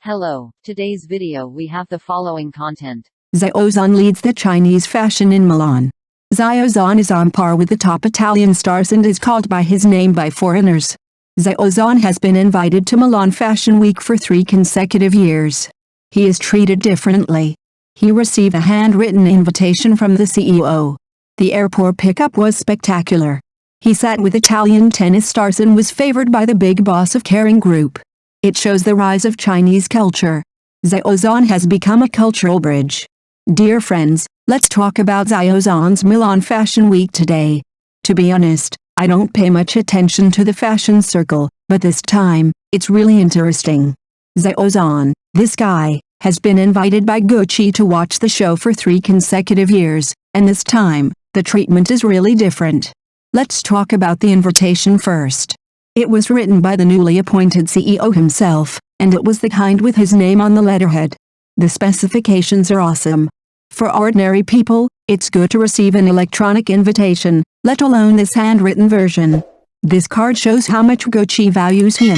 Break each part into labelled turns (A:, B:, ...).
A: Hello, today's video we have the following content.
B: Xiao Zhan leads the Chinese fashion in Milan. Xiao Zhan is on par with the top Italian stars and is called by his name by foreigners. Xiao Zhan has been invited to Milan Fashion Week for 3 consecutive years. He is treated differently. He received a handwritten invitation from the CEO. The airport pickup was spectacular. He sat with Italian tennis stars and was favored by the big boss of Kering Group. It shows the rise of Chinese culture. Xiao Zhan has become a cultural bridge. Dear friends, let's talk about Xiao Zhan's Milan Fashion Week today. To be honest, I don't pay much attention to the fashion circle, but this time, it's really interesting. Xiao Zhan, this guy, has been invited by Gucci to watch the show for 3 consecutive years, and this time, the treatment is really different. Let's talk about the invitation first. It was written by the newly appointed CEO himself, and it was the kind with his name on the letterhead. The specifications are awesome. For ordinary people, it's good to receive an electronic invitation, let alone this handwritten version. This card shows how much Gucci values him.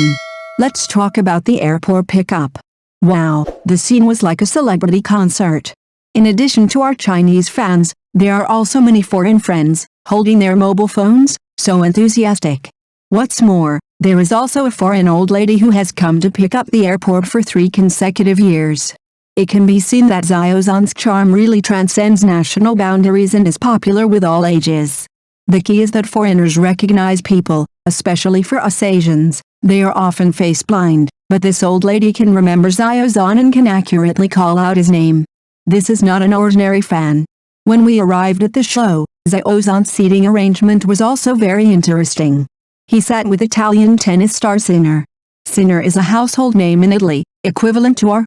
B: Let's talk about the airport pickup. Wow, the scene was like a celebrity concert. In addition to our Chinese fans, there are also many foreign friends, holding their mobile phones, so enthusiastic. What's more, there is also a foreign old lady who has come to pick up the airport for 3 consecutive years. It can be seen that Xiao Zhan's charm really transcends national boundaries and is popular with all ages. The key is that foreigners recognize people, especially for us Asians. They are often face blind, but this old lady can remember Xiao Zhan and can accurately call out his name. This is not an ordinary fan. When we arrived at the show, Xiao Zhan's seating arrangement was also very interesting. He sat with Italian tennis star Sinner. Sinner is a household name in Italy, equivalent to our,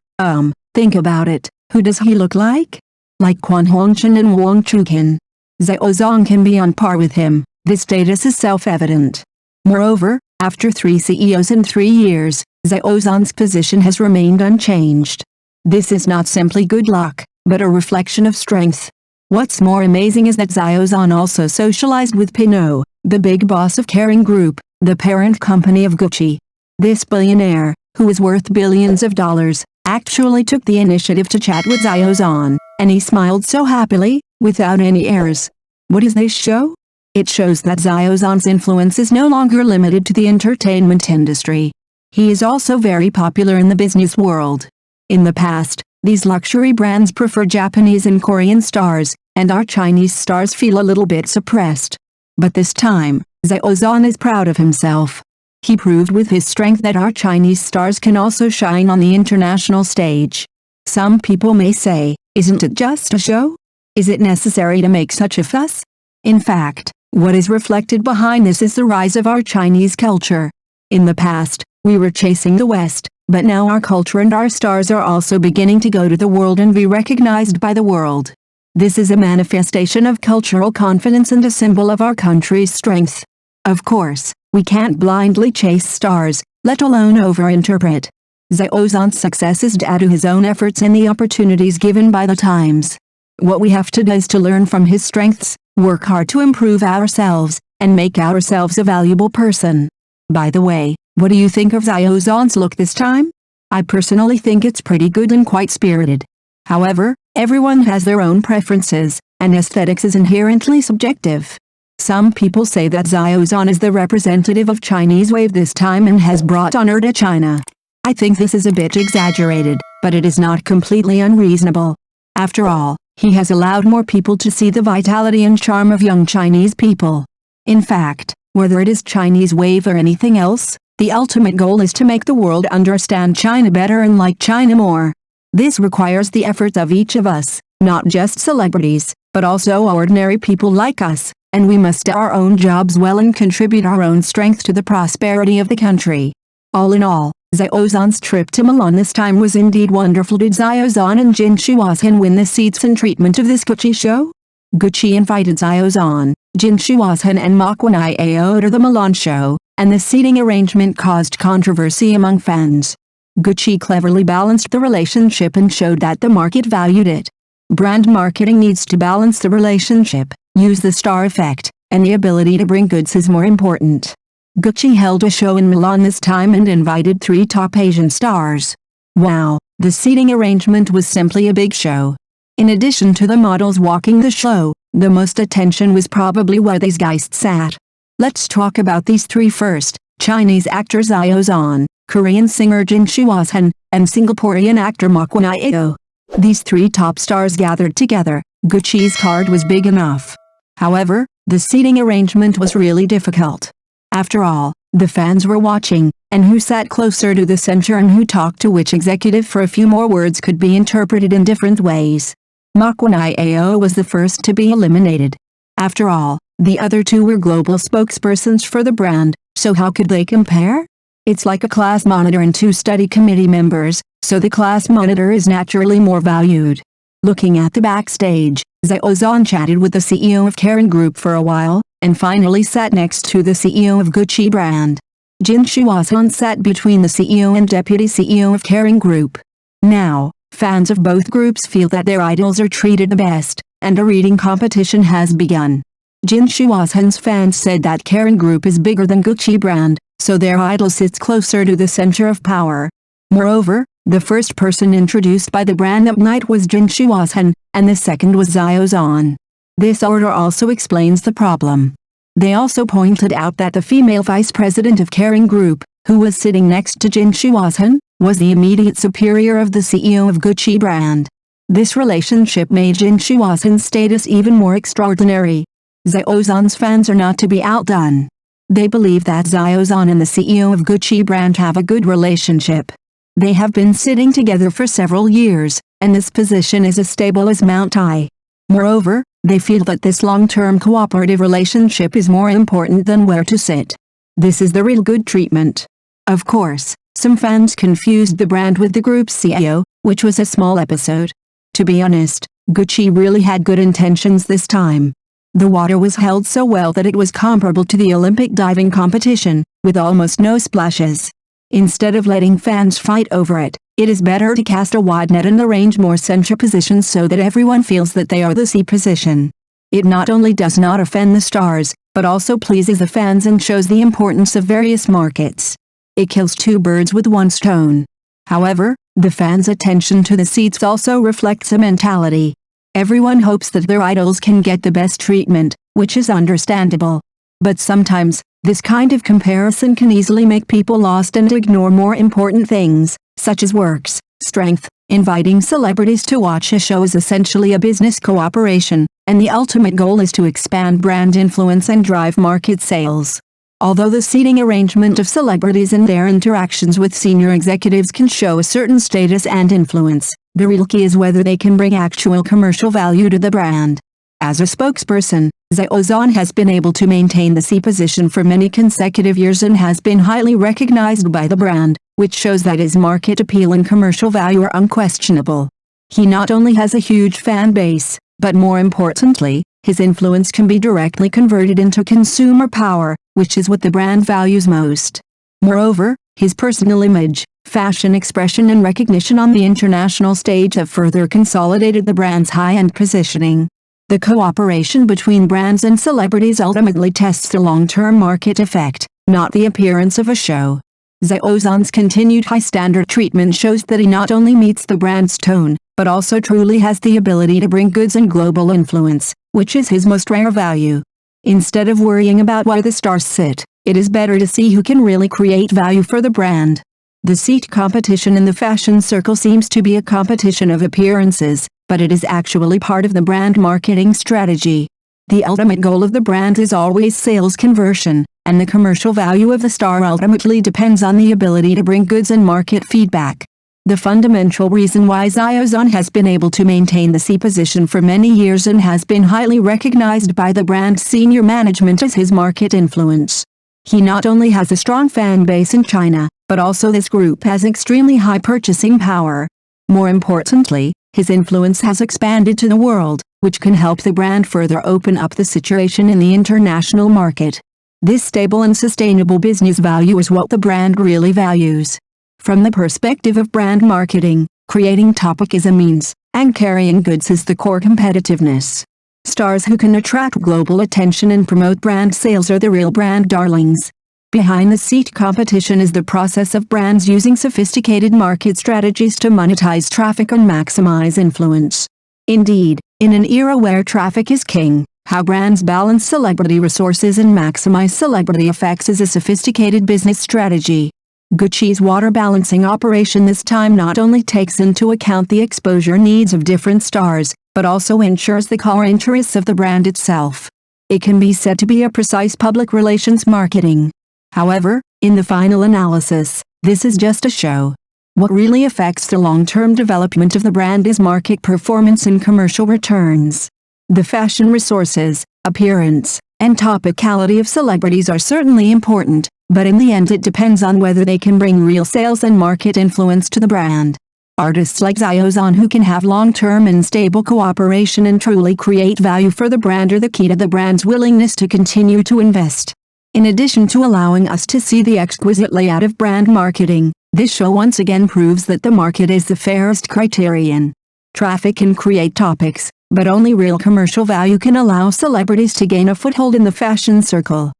B: think about it, who does he look like? Like Kwon Hongchen and Wang Chuqin. Xiao Zhan can be on par with him, this status is self-evident. Moreover, after 3 CEOs in 3 years, Xiao Zhan's position has remained unchanged. This is not simply good luck, but a reflection of strength. What's more amazing is that Xiao Zhan also socialized with Pinot, the big boss of Kering Group, the parent company of Gucci. This billionaire, who is worth billions of dollars, actually took the initiative to chat with Xiao Zhan, and he smiled so happily, without any airs. What does this show? It shows that Xiao Zhan's influence is no longer limited to the entertainment industry. He is also very popular in the business world. In the past, these luxury brands prefer Japanese and Korean stars, and our Chinese stars feel a little bit suppressed. But this time, Xiao Zhan is proud of himself. He proved with his strength that our Chinese stars can also shine on the international stage. Some people may say, isn't it just a show? Is it necessary to make such a fuss? In fact, what is reflected behind this is the rise of our Chinese culture. In the past, we were chasing the West, but now our culture and our stars are also beginning to go to the world and be recognized by the world. This is a manifestation of cultural confidence and a symbol of our country's strength. Of course, we can't blindly chase stars, let alone overinterpret. Xiao Zhan's success is due to his own efforts and the opportunities given by the times. What we have to do is to learn from his strengths, work hard to improve ourselves, and make ourselves a valuable person. By the way, what do you think of Xiao Zhan's look this time? I personally think it's pretty good and quite spirited. However, everyone has their own preferences, and aesthetics is inherently subjective. Some people say that Xiao Zhan is the representative of Chinese wave this time and has brought honor to China. I think this is a bit exaggerated, but it is not completely unreasonable. After all, he has allowed more people to see the vitality and charm of young Chinese people. In fact, whether it is Chinese wave or anything else, the ultimate goal is to make the world understand China better and like China more. This requires the efforts of each of us, not just celebrities, but also ordinary people like us, and we must do our own jobs well and contribute our own strength to the prosperity of the country. All in all, Xiao Zhan's trip to Milan this time was indeed wonderful. Did Xiao Zhan and Jin Shuazhen win the seats and treatment of this Gucci show? Gucci invited Xiao Zhan, Jin Shuazhen and Ma Kuai-ao to the Milan show, and the seating arrangement caused controversy among fans. Gucci cleverly balanced the relationship and showed that the market valued it. Brand marketing needs to balance the relationship, use the star effect, and the ability to bring goods is more important. Gucci held a show in Milan this time and invited 3 top Asian stars. Wow, the seating arrangement was simply a big show. In addition to the models walking the show, the most attention was probably where these guys sat. Let's talk about these three first: Chinese actor Xiao Zhan, Korean singer Xiao Zhan, and Singaporean actor Ma Kwon-io. These three top stars gathered together. Gucci's card was big enough. However, the seating arrangement was really difficult. After all, the fans were watching, and who sat closer to the center and who talked to which executive for a few more words could be interpreted in different ways. Ma Kwon-io was the first to be eliminated. After all, the other two were global spokespersons for the brand, so how could they compare? It's like a class monitor and two study committee members, so the class monitor is naturally more valued. Looking at the backstage, Xiao Zhan chatted with the CEO of Kering Group for a while, and finally sat next to the CEO of Gucci brand. Xiao Zhan sat between the CEO and deputy CEO of Kering Group. Now, fans of both groups feel that their idols are treated the best, and a reading competition has begun. Xiao Zhan's fans said that Kering Group is bigger than Gucci brand, so their idol sits closer to the center of power. Moreover, the first person introduced by the brand that night was Xiao Zhan, and the second was Xiao Zhan. This order also explains the problem. They also pointed out that the female vice president of Kering Group, who was sitting next to Xiao Zhan, was the immediate superior of the CEO of Gucci brand. This relationship made Xiao Zhan's status even more extraordinary. Xiao Zhan's fans are not to be outdone. They believe that Xiao Zhan and the CEO of Gucci brand have a good relationship. They have been sitting together for several years, and this position is as stable as Mount I. Moreover, they feel that this long-term cooperative relationship is more important than where to sit. This is the real good treatment. Of course, some fans confused the brand with the group's CEO, which was a small episode. To be honest, Gucci really had good intentions this time. The water was held so well that it was comparable to the Olympic diving competition, with almost no splashes. Instead of letting fans fight over it, it is better to cast a wide net and arrange more center positions so that everyone feels that they are the C position. It not only does not offend the stars, but also pleases the fans and shows the importance of various markets. It kills two birds with one stone. However, the fans' attention to the seats also reflects a mentality. Everyone hopes that their idols can get the best treatment, which is understandable. But sometimes, this kind of comparison can easily make people lost and ignore more important things, such as works, strength. Inviting celebrities to watch a show is essentially a business cooperation, and the ultimate goal is to expand brand influence and drive market sales. Although the seating arrangement of celebrities and their interactions with senior executives can show a certain status and influence, the real key is whether they can bring actual commercial value to the brand. As a spokesperson, Xiao Zhan has been able to maintain the C position for many consecutive years and has been highly recognized by the brand, which shows that his market appeal and commercial value are unquestionable. He not only has a huge fan base, but more importantly, his influence can be directly converted into consumer power, which is what the brand values most. Moreover, his personal image, fashion expression and recognition on the international stage have further consolidated the brand's high-end positioning. The cooperation between brands and celebrities ultimately tests the long-term market effect, not the appearance of a show. Xiao Zhan's continued high-standard treatment shows that he not only meets the brand's tone, but also truly has the ability to bring goods and global influence, which is his most rare value. Instead of worrying about where the stars sit, it is better to see who can really create value for the brand. The seat competition in the fashion circle seems to be a competition of appearances, but it is actually part of the brand marketing strategy. The ultimate goal of the brand is always sales conversion, and the commercial value of the star ultimately depends on the ability to bring goods and market feedback. The fundamental reason why Xiao Zhan has been able to maintain the C position for many years and has been highly recognized by the brand's senior management is his market influence. He not only has a strong fan base in China, but also this group has extremely high purchasing power. More importantly, his influence has expanded to the world, which can help the brand further open up the situation in the international market. This stable and sustainable business value is what the brand really values. From the perspective of brand marketing, creating topic is a means, and carrying goods is the core competitiveness. Stars who can attract global attention and promote brand sales are the real brand darlings. Behind-the-seat competition is the process of brands using sophisticated market strategies to monetize traffic and maximize influence. Indeed, in an era where traffic is king, how brands balance celebrity resources and maximize celebrity effects is a sophisticated business strategy. Gucci's water balancing operation this time not only takes into account the exposure needs of different stars, but also ensures the core interests of the brand itself. It can be said to be a precise public relations marketing. However, in the final analysis, this is just a show. What really affects the long-term development of the brand is market performance and commercial returns. The fashion resources, appearance, and topicality of celebrities are certainly important, but in the end it depends on whether they can bring real sales and market influence to the brand. Artists like Xiao Zhan who can have long-term and stable cooperation and truly create value for the brand are the key to the brand's willingness to continue to invest. In addition to allowing us to see the exquisite layout of brand marketing, this show once again proves that the market is the fairest criterion. Traffic can create topics, but only real commercial value can allow celebrities to gain a foothold in the fashion circle.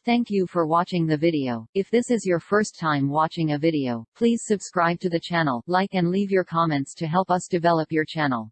A: Thank you for watching the video. If this is your first time watching a video, please subscribe to the channel, like and leave your comments to help us develop your channel.